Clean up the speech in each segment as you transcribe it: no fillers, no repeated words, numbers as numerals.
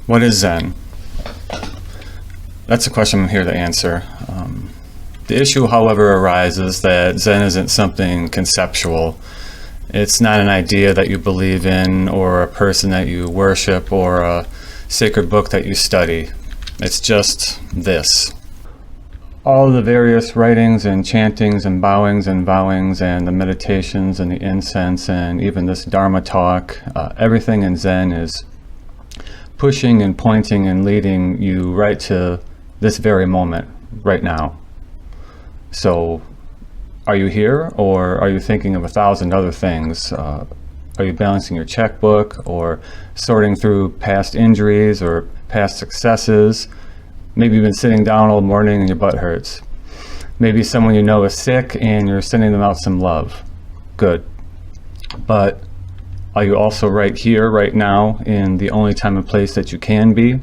What is Zen? That's a question I'm here to answer. The issue, however, arises that Zen isn't something conceptual. It's not an idea that you believe in, or a person that you worship, or a sacred book that you study. It's just this. All the various writings and chantings and bowings and vowings and the meditations and the incense and even this dharma talk, everything in Zen is pushing and pointing and leading you right to this very moment, right now. So, are you here, or are you thinking of 1,000 other things? Are you balancing your checkbook, or sorting through past injuries or past successes? Maybe you've been sitting down all morning and your butt hurts. Maybe someone you know is sick and you're sending them out some love. Good. But are you also right here, right now, in the only time and place that you can be?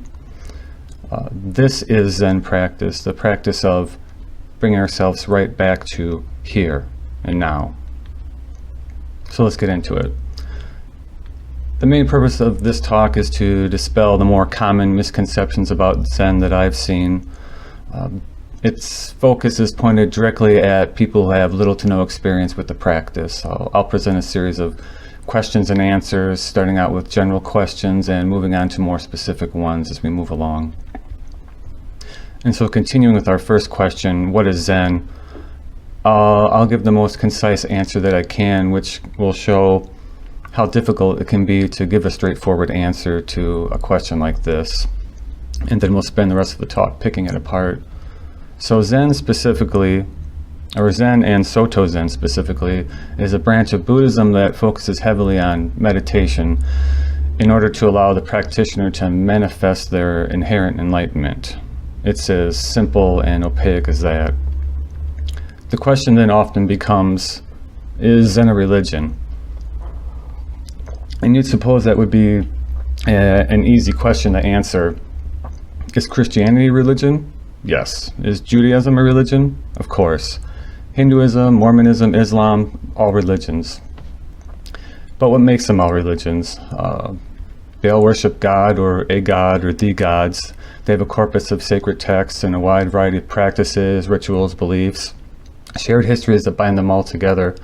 This is Zen practice, the practice of bringing ourselves right back to here and now. So let's get into it. The main purpose of this talk is to dispel the more common misconceptions about Zen that I've seen. Its focus is pointed directly at people who have little to no experience with the practice. I'll present a series of questions and answers, starting out with general questions and moving on to more specific ones as we move along. And so continuing with our first question, what is Zen? I'll give the most concise answer that I can, which will show how difficult it can be to give a straightforward answer to a question like this. And then we'll spend the rest of the talk picking it apart. So Zen specifically, or Zen and Soto Zen specifically, is a branch of Buddhism that focuses heavily on meditation in order to allow the practitioner to manifest their inherent enlightenment. It's as simple and opaque as that. The question then often becomes, is Zen a religion? And you'd suppose that would be an easy question to answer. Is Christianity a religion? Yes. Is Judaism a religion? Of course. Hinduism, Mormonism, Islam, all religions. But what makes them all religions? They all worship God or the gods. They have a corpus of sacred texts and a wide variety of practices, rituals, beliefs, shared histories that bind them all together.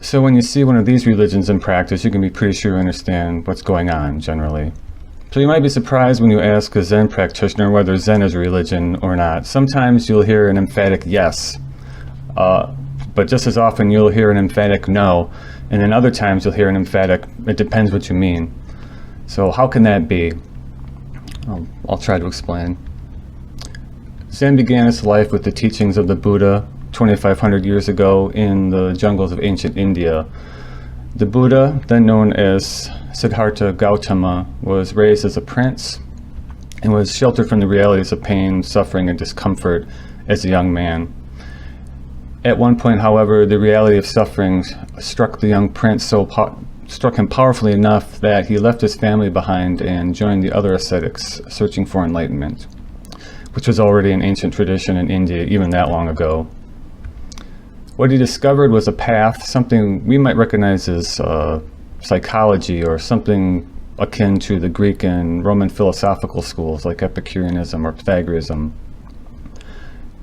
So when you see one of these religions in practice, you can be pretty sure you understand what's going on, generally. So you might be surprised when you ask a Zen practitioner whether Zen is a religion or not. Sometimes you'll hear an emphatic yes, but just as often you'll hear an emphatic no, and then other times you'll hear an emphatic, it depends what you mean. So how can that be? I'll try to explain. Zen began its life with the teachings of the Buddha 2,500 years ago in the jungles of ancient India. The Buddha, then known as Siddhartha Gautama, was raised as a prince and was sheltered from the realities of pain, suffering, and discomfort as a young man. At one point, however, the reality of suffering struck the young prince struck him powerfully enough that he left his family behind and joined the other ascetics searching for enlightenment, which was already an ancient tradition in India even that long ago. What he discovered was a path, something we might recognize as psychology, or something akin to the Greek and Roman philosophical schools like Epicureanism or Pythagoreanism.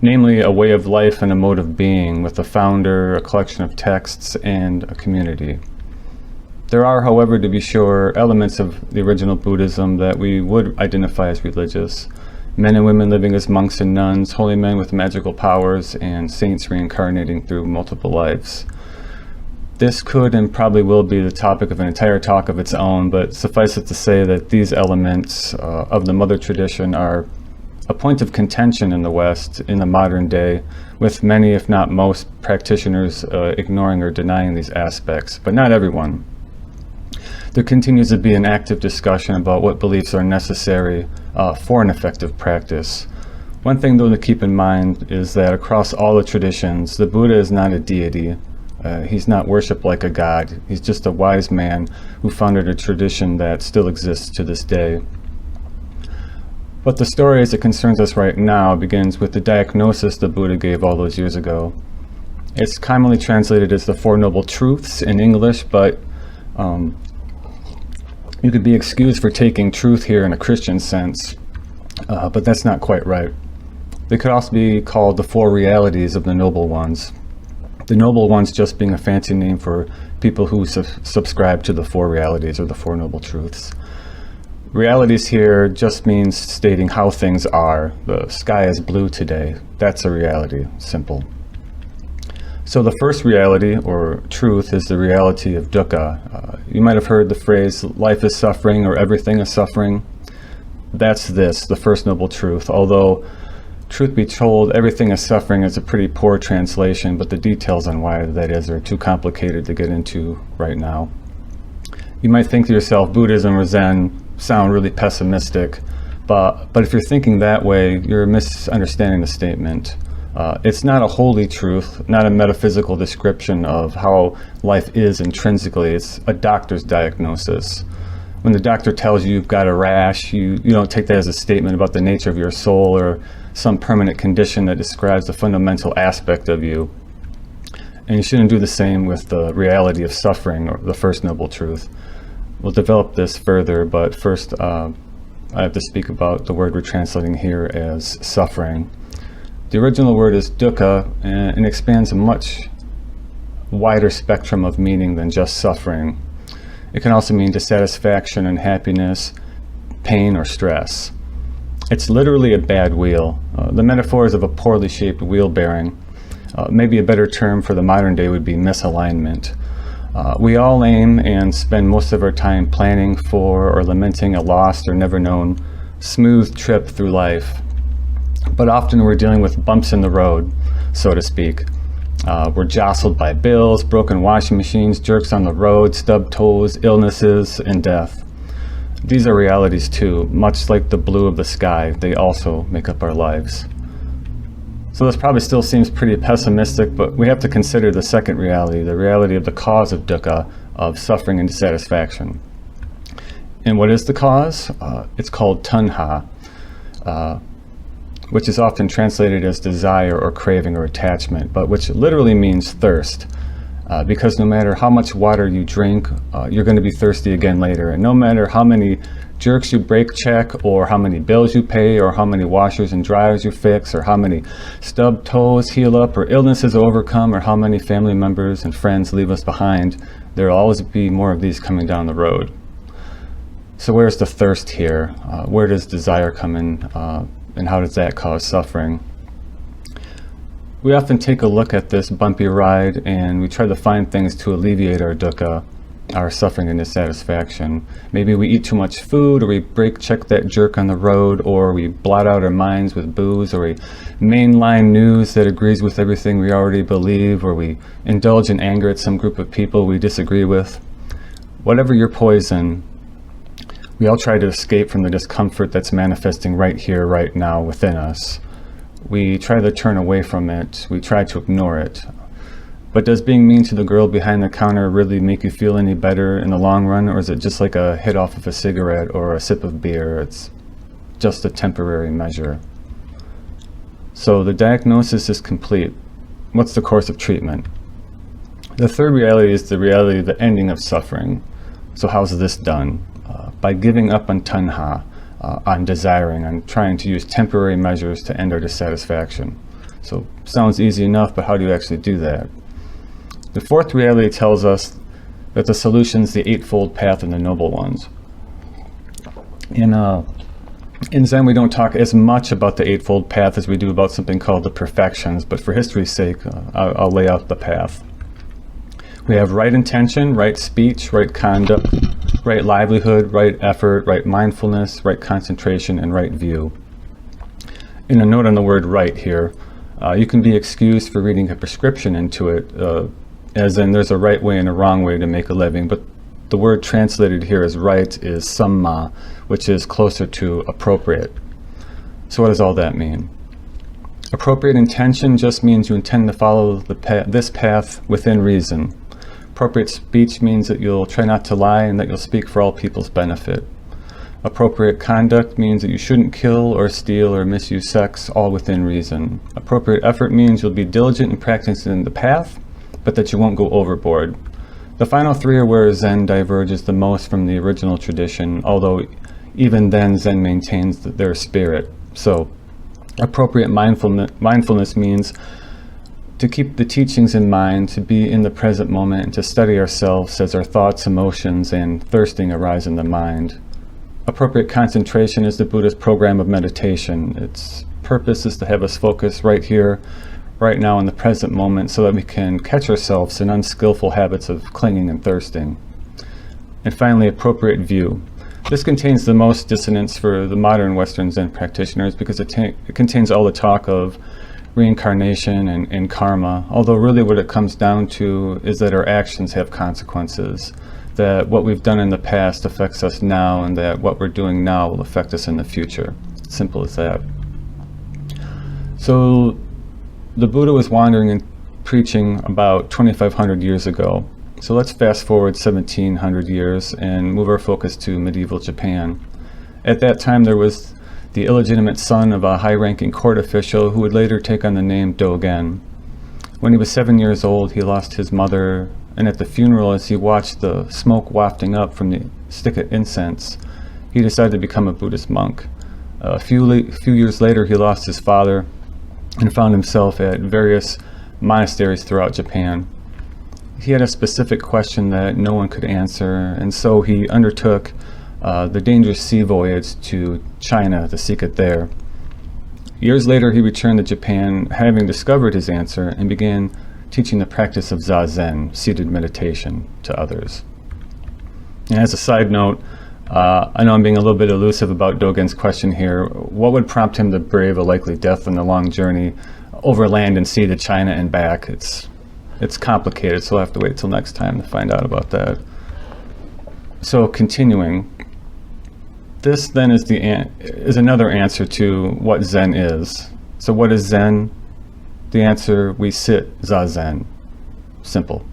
Namely, a way of life and a mode of being with a founder, a collection of texts, and a community. There are, however, to be sure, elements of the original Buddhism that we would identify as religious. Men and women living as monks and nuns, holy men with magical powers, and saints reincarnating through multiple lives. This could and probably will be the topic of an entire talk of its own, but suffice it to say that these elements of the mother tradition are a point of contention in the West in the modern day, with many, if not most, practitioners ignoring or denying these aspects, but not everyone. There continues to be an active discussion about what beliefs are necessary for an effective practice. One thing, though, to keep in mind is that across all the traditions, the Buddha is not a deity. He's not worshipped like a god. He's just a wise man who founded a tradition that still exists to this day. But the story as it concerns us right now begins with the diagnosis the Buddha gave all those years ago. It's commonly translated as the Four Noble Truths in English, but You could be excused for taking truth here in a Christian sense, but that's not quite right. They could also be called the four realities of the Noble Ones. The Noble Ones just being a fancy name for people who subscribe to the four realities or the Four Noble Truths. Realities here just means stating how things are. The sky is blue today. That's a reality. Simple. So the first reality, or truth, is the reality of dukkha. You might have heard the phrase, life is suffering, or everything is suffering. That's this, the first noble truth. Although, truth be told, everything is suffering is a pretty poor translation, but the details on why that is are too complicated to get into right now. You might think to yourself, Buddhism or Zen sound really pessimistic, but if you're thinking that way, you're misunderstanding the statement. It's not a holy truth, not a metaphysical description of how life is intrinsically. It's a doctor's diagnosis. When the doctor tells you you've got a rash, you don't take that as a statement about the nature of your soul or some permanent condition that describes the fundamental aspect of you. And you shouldn't do the same with the reality of suffering, or the first noble truth. We'll develop this further, but first I have to speak about the word we're translating here as suffering. The original word is dukkha, and expands a much wider spectrum of meaning than just suffering. It can also mean dissatisfaction, unhappiness, pain, or stress. It's literally a bad wheel. The metaphor is of a poorly shaped wheel bearing. Maybe a better term for the modern day would be misalignment. We all aim and spend most of our time planning for or lamenting a lost or never known smooth trip through life. But often we're dealing with bumps in the road, so to speak. We're jostled by bills, broken washing machines, jerks on the road, stubbed toes, illnesses, and death. These are realities too. Much like the blue of the sky, they also make up our lives. So this probably still seems pretty pessimistic, but we have to consider the second reality, the reality of the cause of dukkha, of suffering and dissatisfaction. And what is the cause? It's called tanha, which is often translated as desire or craving or attachment, but which literally means thirst. Because no matter how much water you drink, you're going to be thirsty again later. And no matter how many jerks you brake check, or how many bills you pay, or how many washers and dryers you fix, or how many stubbed toes heal up, or illnesses overcome, or how many family members and friends leave us behind, there will always be more of these coming down the road. So where's the thirst here? Where does desire come in? And how does that cause suffering? We often take a look at this bumpy ride and we try to find things to alleviate our dukkha, our suffering and dissatisfaction. Maybe we eat too much food, or we brake check that jerk on the road, or we blot out our minds with booze, or we mainline news that agrees with everything we already believe, or we indulge in anger at some group of people we disagree with. Whatever your poison, we all try to escape from the discomfort that's manifesting right here, right now within us. We try to turn away from it. We try to ignore it. But does being mean to the girl behind the counter really make you feel any better in the long run, or is it just like a hit off of a cigarette or a sip of beer? It's just a temporary measure. So the diagnosis is complete. What's the course of treatment? The third reality is the reality of the ending of suffering. So how's this done? By giving up on tanha, on desiring, on trying to use temporary measures to end our dissatisfaction. So sounds easy enough, but how do you actually do that? The fourth reality tells us that the solution is the Eightfold Path and the Noble Ones. In Zen, we don't talk as much about the Eightfold Path as we do about something called the Perfections, but for history's sake, I'll lay out the path. We have right intention, right speech, right conduct, right livelihood, right effort, right mindfulness, right concentration, and right view. In a note on the word right here, you can be excused for reading a prescription into it, as in there's a right way and a wrong way to make a living, but the word translated here as right is samma, which is closer to appropriate. So what does all that mean? Appropriate intention just means you intend to follow this path within reason. Appropriate speech means that you'll try not to lie and that you'll speak for all people's benefit. Appropriate conduct means that you shouldn't kill or steal or misuse sex, all within reason. Appropriate effort means you'll be diligent in practicing the path, but that you won't go overboard. The final three are where Zen diverges the most from the original tradition, although even then Zen maintains their spirit. So, appropriate mindfulness means to keep the teachings in mind, to be in the present moment, and to study ourselves as our thoughts, emotions, and thirsting arise in the mind. Appropriate concentration is the Buddha's program of meditation. Its purpose is to have us focus right here, right now in the present moment, so that we can catch ourselves in unskillful habits of clinging and thirsting. And finally, appropriate view. This contains the most dissonance for the modern Western Zen practitioners because it contains all the talk of reincarnation and karma, although really what it comes down to is that our actions have consequences, that what we've done in the past affects us now, and that what we're doing now will affect us in the future. Simple as that. So the Buddha was wandering and preaching about 2,500 years ago. So let's fast forward 1,700 years and move our focus to medieval Japan. At that time, there was the illegitimate son of a high-ranking court official who would later take on the name Dogen. When he was 7 years old, he lost his mother, and at the funeral, as he watched the smoke wafting up from the stick of incense, he decided to become a Buddhist monk. A few years later, he lost his father and found himself at various monasteries throughout Japan. He had a specific question that no one could answer, and so he undertook the dangerous sea voyage to China to seek it there. Years later, he returned to Japan, having discovered his answer, and began teaching the practice of Zazen, seated meditation, to others. And as a side note, I know I'm being a little bit elusive about Dogen's question here. What would prompt him to brave a likely death on the long journey over land and sea to China and back? It's complicated, so I'll have to wait till next time to find out about that. So continuing, this then is another answer to what Zen is. So what is Zen? The answer, we sit Zazen. Simple.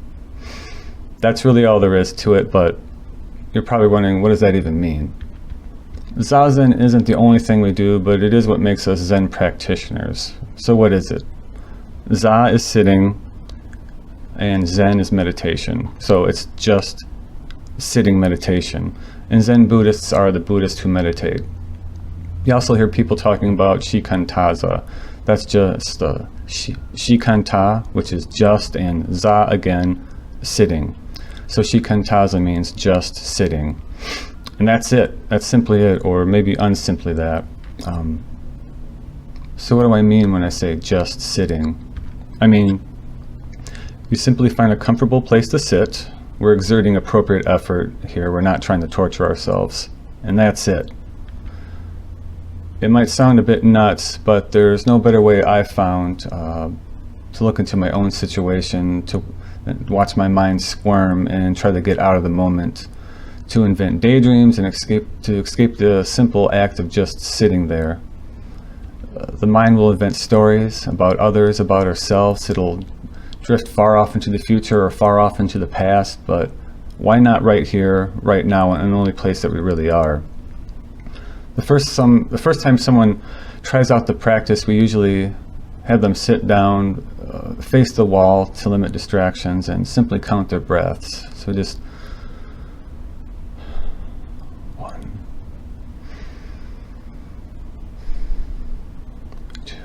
That's really all there is to it, but you're probably wondering, what does that even mean? Zazen isn't the only thing we do, but it is what makes us Zen practitioners. So what is it? Za is sitting, and Zen is meditation. So it's just sitting meditation. And Zen Buddhists are the Buddhists who meditate. You also hear people talking about shikantaza. That's just shikanta, which is just, and za again, sitting. So shikantaza means just sitting. And that's it. That's simply it, or maybe unsimply that. So what do I mean when I say just sitting? I mean, you simply find a comfortable place to sit. We're exerting appropriate effort here. We're not trying to torture ourselves. And that's it. It might sound a bit nuts, but there's no better way I've found to look into my own situation, to watch my mind squirm and try to get out of the moment, to invent daydreams and escape the simple act of just sitting there. The mind will invent stories about others, about ourselves. It'll drift far off into the future or far off into the past, but why not right here, right now, and the only place that we really are? The first time someone tries out the practice, we usually have them sit down, face the wall to limit distractions, and simply count their breaths. So just 1, 2,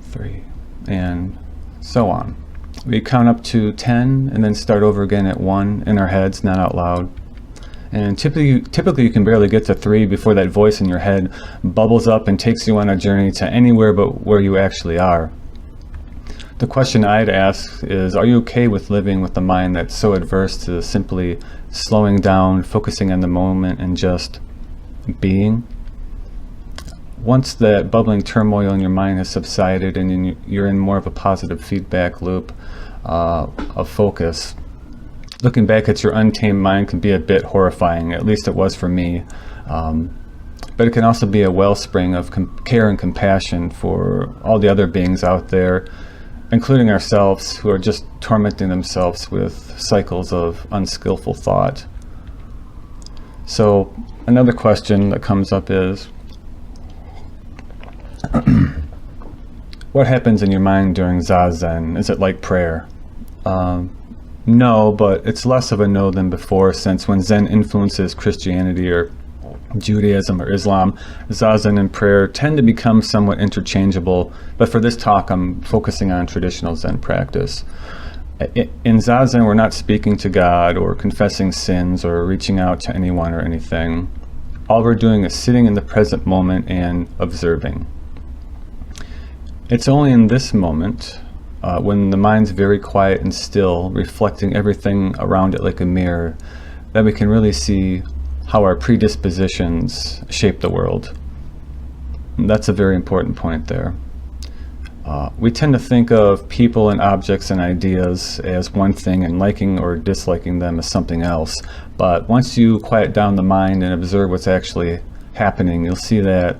3, and so on. We count up to 10 and then start over again at 1 in our heads, not out loud. And typically you can barely get to 3 before that voice in your head bubbles up and takes you on a journey to anywhere but where you actually are. The question I'd ask is, are you okay with living with a mind that's so adverse to simply slowing down, focusing on the moment, and just being? Once that bubbling turmoil in your mind has subsided and you're in more of a positive feedback loop of focus, looking back at your untamed mind can be a bit horrifying. At least it was for me. But it can also be a wellspring of care and compassion for all the other beings out there, including ourselves, who are just tormenting themselves with cycles of unskillful thought. So another question that comes up is, What happens in your mind during Zazen? Is it like prayer? No, but it's less of a no than before, since when Zen influences Christianity or Judaism or Islam, Zazen and prayer tend to become somewhat interchangeable, but for this talk I'm focusing on traditional Zen practice. In Zazen, we're not speaking to God or confessing sins or reaching out to anyone or anything. All we're doing is sitting in the present moment and observing. It's only in this moment, when the mind's very quiet and still, reflecting everything around it like a mirror, that we can really see how our predispositions shape the world. And that's a very important point there. We tend to think of people and objects and ideas as one thing and liking or disliking them as something else. But once you quiet down the mind and observe what's actually happening, you'll see that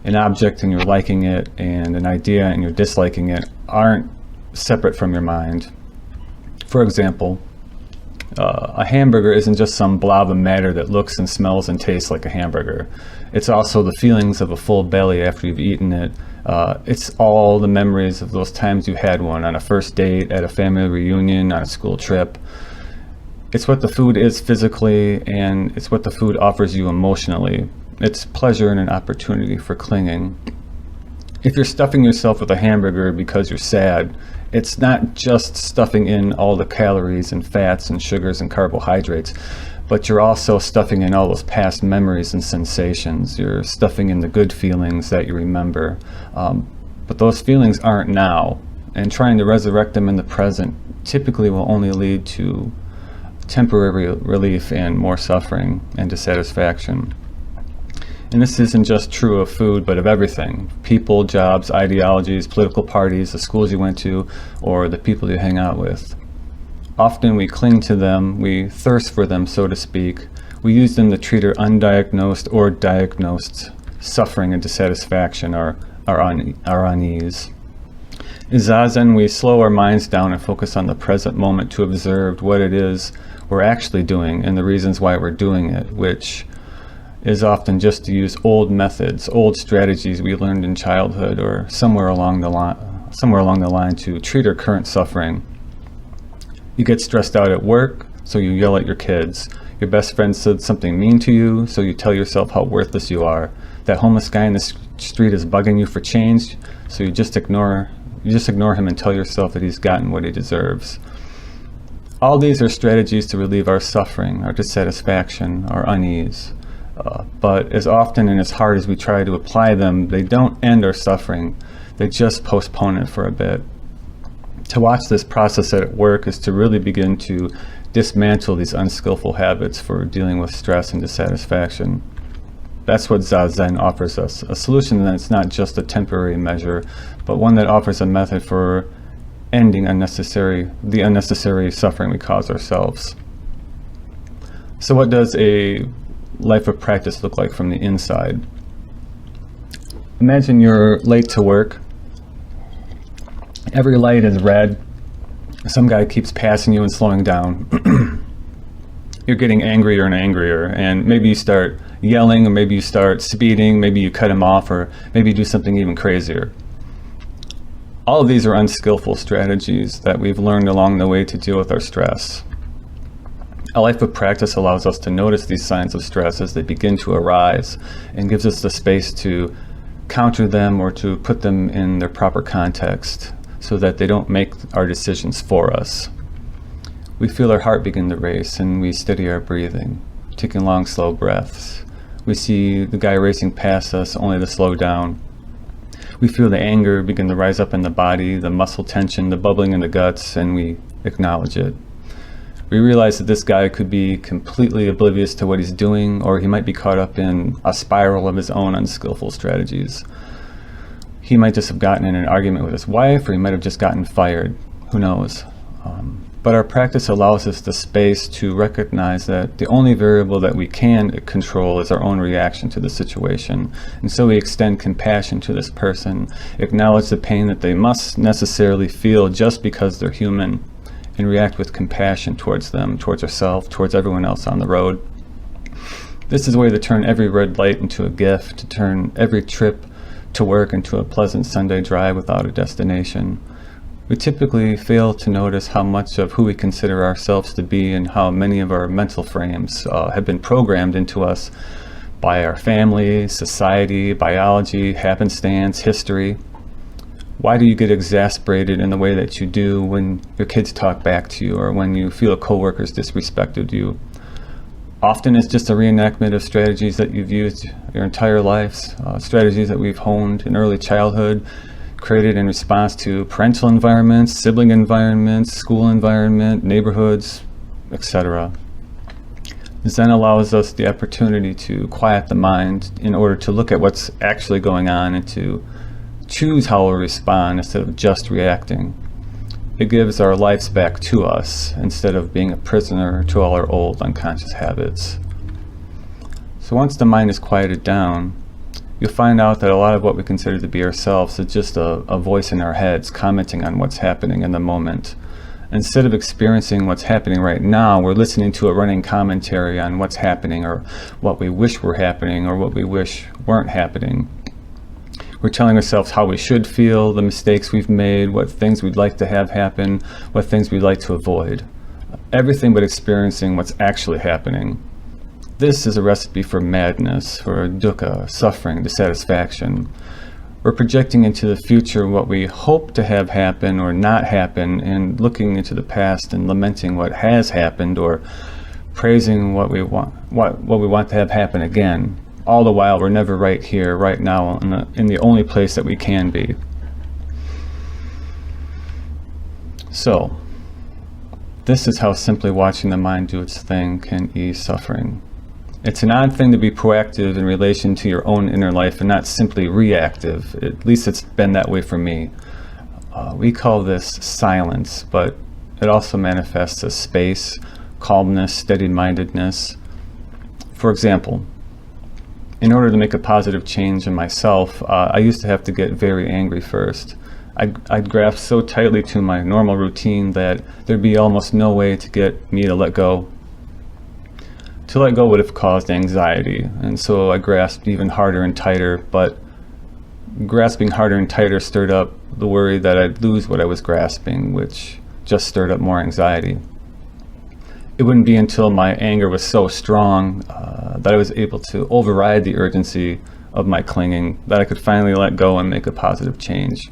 an object and you're liking it and an idea and you're disliking it aren't separate from your mind. For example, a hamburger isn't just some blob of matter that looks and smells and tastes like a hamburger. It's also the feelings of a full belly after you've eaten it. It's all the memories of those times you had one, on a first date, at a family reunion, on a school trip. It's what the food is physically, and it's what the food offers you emotionally. It's pleasure and an opportunity for clinging. If you're stuffing yourself with a hamburger because you're sad, it's not just stuffing in all the calories and fats and sugars and carbohydrates, but you're also stuffing in all those past memories and sensations. You're stuffing in the good feelings that you remember. But those feelings aren't now, and trying to resurrect them in the present typically will only lead to temporary relief and more suffering and dissatisfaction. And this isn't just true of food, but of everything. People, jobs, ideologies, political parties, the schools you went to, or the people you hang out with. Often we cling to them, we thirst for them, so to speak. We use them to treat our undiagnosed or diagnosed suffering and dissatisfaction, our unease. In Zazen, we slow our minds down and focus on the present moment to observe what it is we're actually doing and the reasons why we're doing it, which is often just to use old methods, old strategies we learned in childhood or somewhere along the line to treat our current suffering. You get stressed out at work, so you yell at your kids. Your best friend said something mean to you, so you tell yourself how worthless you are. That homeless guy in the street is bugging you for change, so you just ignore him and tell yourself that he's gotten what he deserves. All these are strategies to relieve our suffering, our dissatisfaction, our unease. But as often and as hard as we try to apply them, they don't end our suffering. They just postpone it for a bit. To watch this process at work is to really begin to dismantle these unskillful habits for dealing with stress and dissatisfaction. That's what Zazen offers us, a solution that's not just a temporary measure, but one that offers a method for ending the unnecessary suffering we cause ourselves. So what does a life of practice look like from the inside? Imagine you're late to work. Every light is red. Some guy keeps passing you and slowing down. You're getting angrier and angrier, and maybe you start yelling, or maybe you start speeding, maybe you cut him off, or maybe you do something even crazier. All of these are unskillful strategies that we've learned along the way to deal with our stress. A life of practice allows us to notice these signs of stress as they begin to arise and gives us the space to counter them or to put them in their proper context so that they don't make our decisions for us. We feel our heart begin to race and we steady our breathing, taking long, slow breaths. We see the guy racing past us only to slow down. We feel the anger begin to rise up in the body, the muscle tension, the bubbling in the guts, and we acknowledge it. We realize that this guy could be completely oblivious to what he's doing, or he might be caught up in a spiral of his own unskillful strategies. He might just have gotten in an argument with his wife, or he might have just gotten fired. Who knows? But our practice allows us the space to recognize that the only variable that we can control is our own reaction to the situation. And so we extend compassion to this person, acknowledge the pain that they must necessarily feel just because they're human, and react with compassion towards them, towards ourselves, towards everyone else on the road. This is a way to turn every red light into a gift, to turn every trip to work and to a pleasant Sunday drive without a destination. We typically fail to notice how much of who we consider ourselves to be and how many of our mental frames have been programmed into us by our family, society, biology, happenstance, history. Why do you get exasperated in the way that you do when your kids talk back to you or when you feel a coworker's disrespected you? Often it's just a reenactment of strategies that you've used your entire lives, strategies that we've honed in early childhood, created in response to parental environments, sibling environments, school environment, neighborhoods, etc. Zen allows us the opportunity to quiet the mind in order to look at what's actually going on and to choose how we'll respond instead of just reacting. It gives our lives back to us instead of being a prisoner to all our old unconscious habits. So once the mind is quieted down, you'll find out that a lot of what we consider to be ourselves is just a voice in our heads commenting on what's happening in the moment. Instead of experiencing what's happening right now, we're listening to a running commentary on what's happening or what we wish were happening or what we wish weren't happening. We're telling ourselves how we should feel, the mistakes we've made, what things we'd like to have happen, what things we'd like to avoid. Everything but experiencing what's actually happening. This is a recipe for madness, for dukkha, suffering, dissatisfaction. We're projecting into the future what we hope to have happen or not happen, and looking into the past and lamenting what has happened or praising what we want to have happen again. All the while, we're never right here, right now, in the only place that we can be. So, this is how simply watching the mind do its thing can ease suffering. It's an odd thing to be proactive in relation to your own inner life and not simply reactive. At least it's been that way for me. We call this silence, but it also manifests as space, calmness, steady-mindedness. For example, in order to make a positive change in myself, I used to have to get very angry first. I'd grasp so tightly to my normal routine that there'd be almost no way to get me to let go. To let go would have caused anxiety, and so I grasped even harder and tighter, but grasping harder and tighter stirred up the worry that I'd lose what I was grasping, which just stirred up more anxiety. It wouldn't be until my anger was so strong that I was able to override the urgency of my clinging that I could finally let go and make a positive change.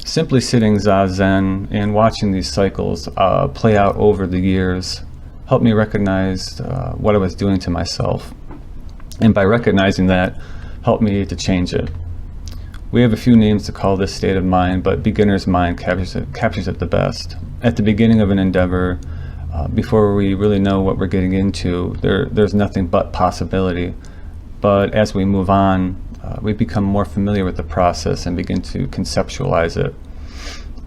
Simply sitting zazen and watching these cycles play out over the years helped me recognize what I was doing to myself. And by recognizing that, helped me to change it. We have a few names to call this state of mind, but beginner's mind captures it the best. At the beginning of an endeavor, before we really know what we're getting into, there's nothing but possibility. But as we move on, we become more familiar with the process and begin to conceptualize it.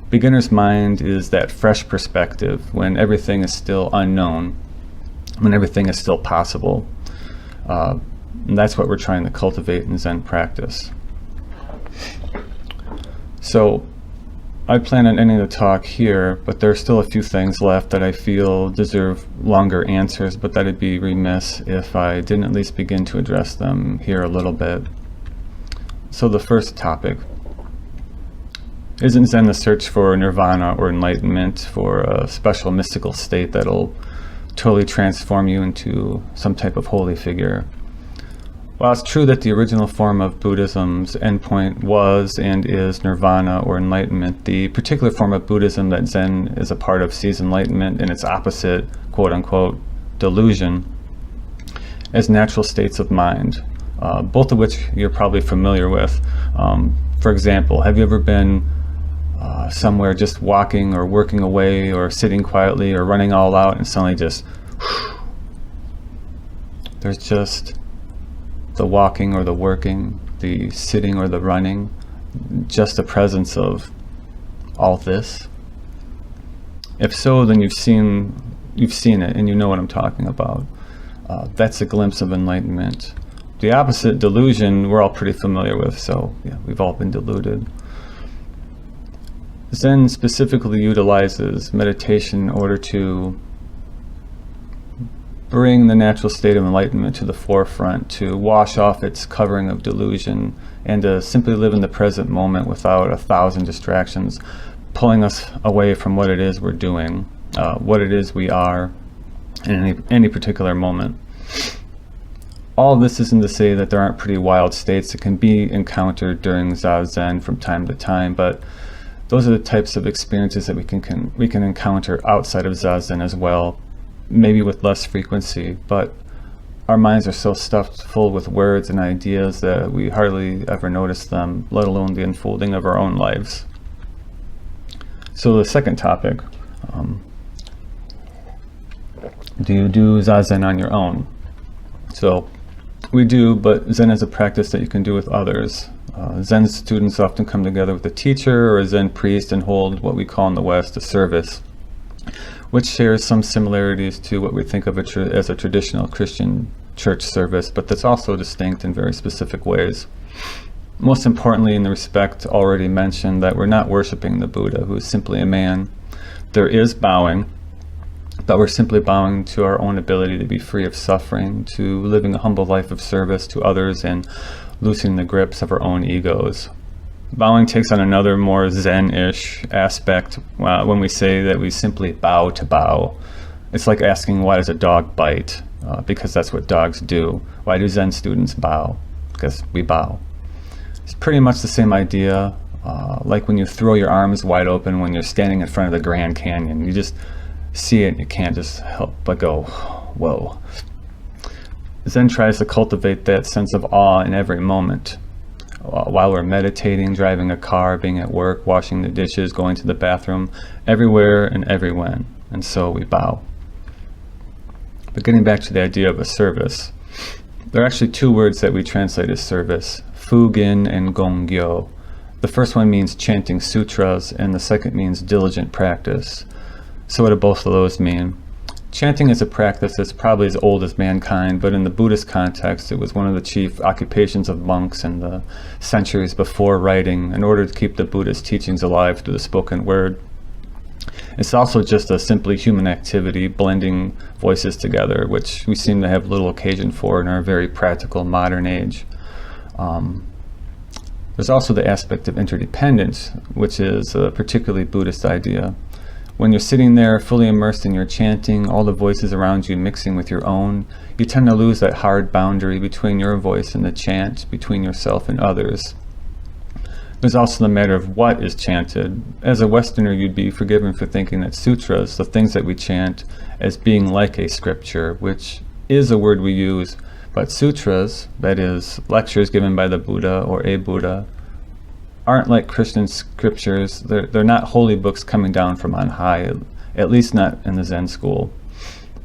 Beginner's mind is that fresh perspective when everything is still unknown, when everything is still possible. And that's what we're trying to cultivate in Zen practice. So I plan on ending the talk here, but there are still a few things left that I feel deserve longer answers, but that it'd be remiss if I didn't at least begin to address them here a little bit. So the first topic. Isn't Zen the search for nirvana or enlightenment, for a special mystical state that'll totally transform you into some type of holy figure? While it's true that the original form of Buddhism's endpoint was and is nirvana or enlightenment, the particular form of Buddhism that Zen is a part of sees enlightenment and its opposite, quote-unquote, delusion, as natural states of mind, both of which you're probably familiar with. For example, have you ever been somewhere just walking or working away or sitting quietly or running all out and suddenly just there's just the walking or the working, the sitting or the running, just the presence of all this? If so, then you've seen it and you know what I'm talking about. That's a glimpse of enlightenment. The opposite, delusion, we're all pretty familiar with, so yeah, we've all been deluded. Zen specifically utilizes meditation in order to bring the natural state of enlightenment to the forefront, to wash off its covering of delusion, and to simply live in the present moment without 1,000 distractions pulling us away from what it is we're doing, what it is we are in any particular moment. All of this isn't to say that there aren't pretty wild states that can be encountered during Zazen from time to time, but those are the types of experiences that we can encounter outside of Zazen as well, maybe with less frequency, but our minds are so stuffed full with words and ideas that we hardly ever notice them, let alone the unfolding of our own lives. So the second topic, do you do Zazen on your own? So we do, but Zen is a practice that you can do with others. Zen students often come together with a teacher or a Zen priest and hold what we call in the West a service, which shares some similarities to what we think of as a traditional Christian church service, but that's also distinct in very specific ways. Most importantly, in the respect already mentioned, that we're not worshiping the Buddha, who is simply a man. There is bowing, but we're simply bowing to our own ability to be free of suffering, to living a humble life of service to others, and loosening the grips of our own egos. Bowing takes on another more Zen-ish aspect when we say that we simply bow to bow. It's like asking, why does a dog bite? Because that's what dogs do. Why do Zen students bow? Because we bow. It's pretty much the same idea, like when you throw your arms wide open when you're standing in front of the Grand Canyon. You just see it and you can't just help but go, whoa. Zen tries to cultivate that sense of awe in every moment. While we're meditating, driving a car, being at work, washing the dishes, going to the bathroom, everywhere and everywhen. And so we bow. But getting back to the idea of a service, there are actually two words that we translate as service, Fugin and Gongyo. The first one means chanting sutras, and the second means diligent practice. So what do both of those mean? Chanting is a practice that's probably as old as mankind, but in the Buddhist context, it was one of the chief occupations of monks in the centuries before writing, in order to keep the Buddhist teachings alive through the spoken word. It's also just a simply human activity, blending voices together, which we seem to have little occasion for in our very practical modern age. There's also the aspect of interdependence, which is a particularly Buddhist idea. When you're sitting there fully immersed in your chanting, all the voices around you mixing with your own, you tend to lose that hard boundary between your voice and the chant, between yourself and others. There's also the matter of what is chanted. As a Westerner, you'd be forgiven for thinking that sutras, the things that we chant, as being like a scripture, which is a word we use, but sutras, that is, lectures given by the Buddha or a Buddha, aren't like Christian scriptures. They're not holy books coming down from on high, at least not in the Zen school.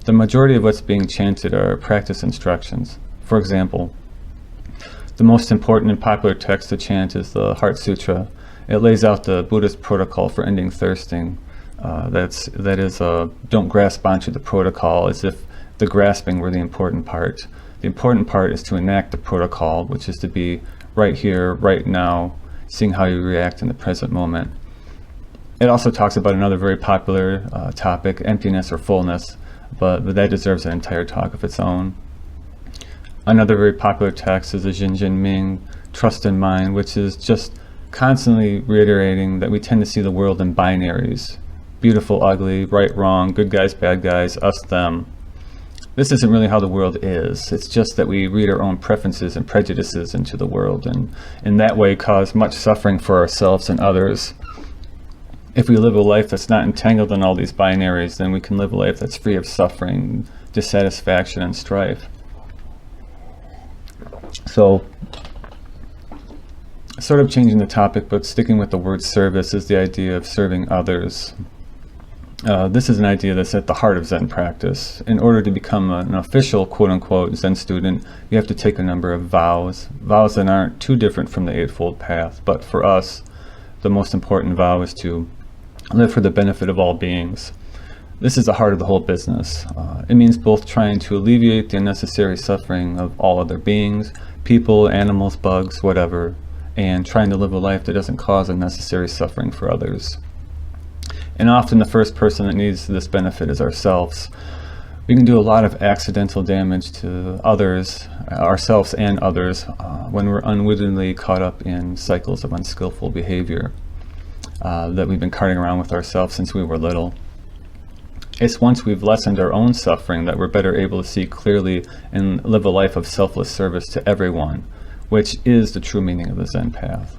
The majority of what's being chanted are practice instructions. For example, the most important and popular text to chant is the Heart Sutra. It lays out the Buddhist protocol for ending thirsting. That is, don't grasp onto the protocol as if the grasping were the important part. The important part is to enact the protocol, which is to be right here, right now, seeing how you react in the present moment. It also talks about another very popular topic, emptiness or fullness, but that deserves an entire talk of its own. Another very popular text is the Jinjin Ming, Trust in Mind, which is just constantly reiterating that we tend to see the world in binaries. Beautiful, ugly, right, wrong, good guys, bad guys, us, them. This isn't really how the world is. It's just that we read our own preferences and prejudices into the world, and in that way cause much suffering for ourselves and others. If we live a life that's not entangled in all these binaries, then we can live a life that's free of suffering, dissatisfaction, and strife. So, sort of changing the topic, but sticking with the word service, is the idea of serving others. This is an idea that's at the heart of Zen practice. In order to become an official, quote-unquote, Zen student, you have to take a number of vows. Vows that aren't too different from the Eightfold Path, but for us, the most important vow is to live for the benefit of all beings. This is the heart of the whole business. It means both trying to alleviate the unnecessary suffering of all other beings, people, animals, bugs, whatever, and trying to live a life that doesn't cause unnecessary suffering for others. And often the first person that needs this benefit is ourselves. We can do a lot of accidental damage to others, ourselves and others, when we're unwittingly caught up in cycles of unskillful behavior that we've been carrying around with ourselves since we were little. It's once we've lessened our own suffering that we're better able to see clearly and live a life of selfless service to everyone, which is the true meaning of the Zen path.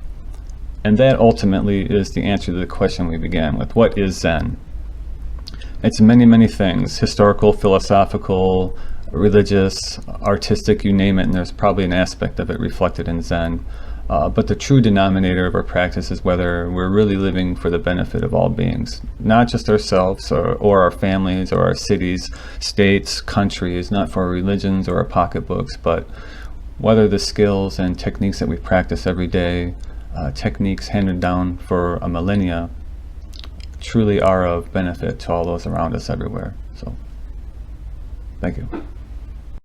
And that ultimately is the answer to the question we began with. What is Zen? It's many, many things: historical, philosophical, religious, artistic, you name it, and there's probably an aspect of it reflected in Zen. But the true denominator of our practice is whether we're really living for the benefit of all beings, not just ourselves or our families or our cities, states, countries, not for our religions or our pocketbooks, but whether the skills and techniques that we practice every day, techniques handed down for a millennia, truly are of benefit to all those around us everywhere. So, thank you.